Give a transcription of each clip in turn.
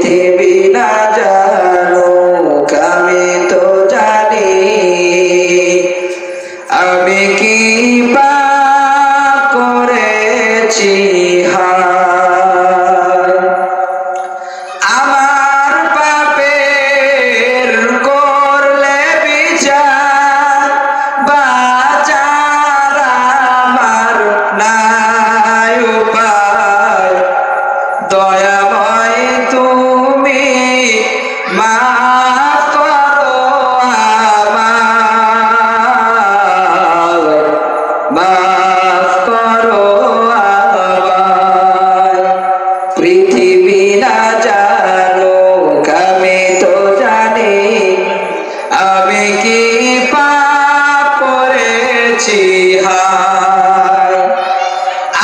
পৃথিবী না জানুক আমি তো জানি আমি কি পাপ করেছি হায় আমার পাপের করলে বিচার বাঁচার আমার নাই উপায় দয়াময় তুমি মাফ করো আমায় মাফ করো আমায় পৃথিবী না জানুক আমি তো জানি আমি কি পাপ করেছি হায়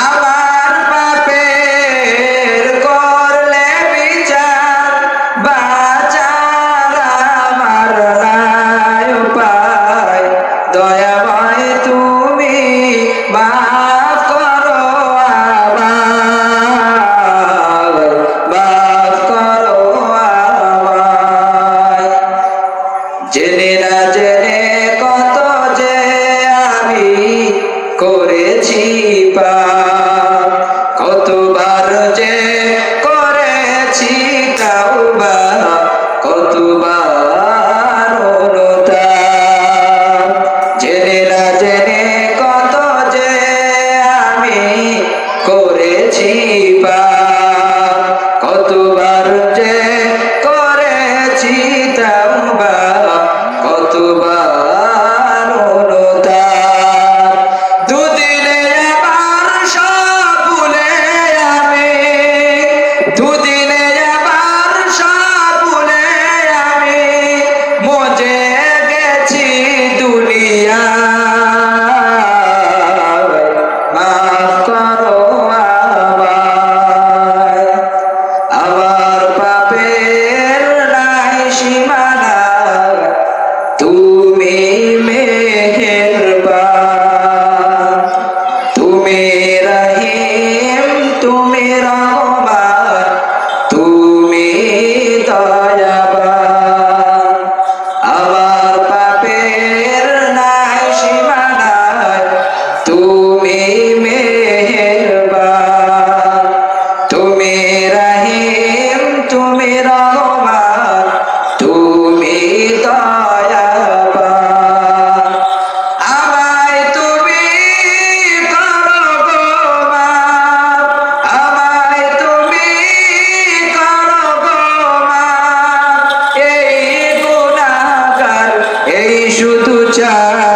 আমার পাপের করলে বিচার বাঁচার আমার নাই উপায় দয়াময় তুমি মাফ করো আমায় মাফ করো আমায় জেনে না জেনে কত যে আমি করেছি পাপ কতবার যে করেছি তাওবা কতবার অনুতাপ জেনে না জেনে কত যে আমি করেছি পাপ কতবার যে করেছি তাওবা কতবার অনুতাপ দুদিনে আবার সব ভুলে আমি দুদিনে আবার সব ভুলে আমি মজে গেছি দুনিয়ায় মাফ করো আমায় আমার পাপের নাই সীমানা তুমি মেহেরবান তুমি রহিম তুমি রহমান তুমি দয়াবান আমার পাপের নাই সীমানা তুমি মেহেরবান তুমি রহিম তুমি রহমান তুমি দয়াবান আমায় তুমি করো গো মাফ আমায় তুমি করো গো মাফ এই গুনাহগার এই শুধু চাই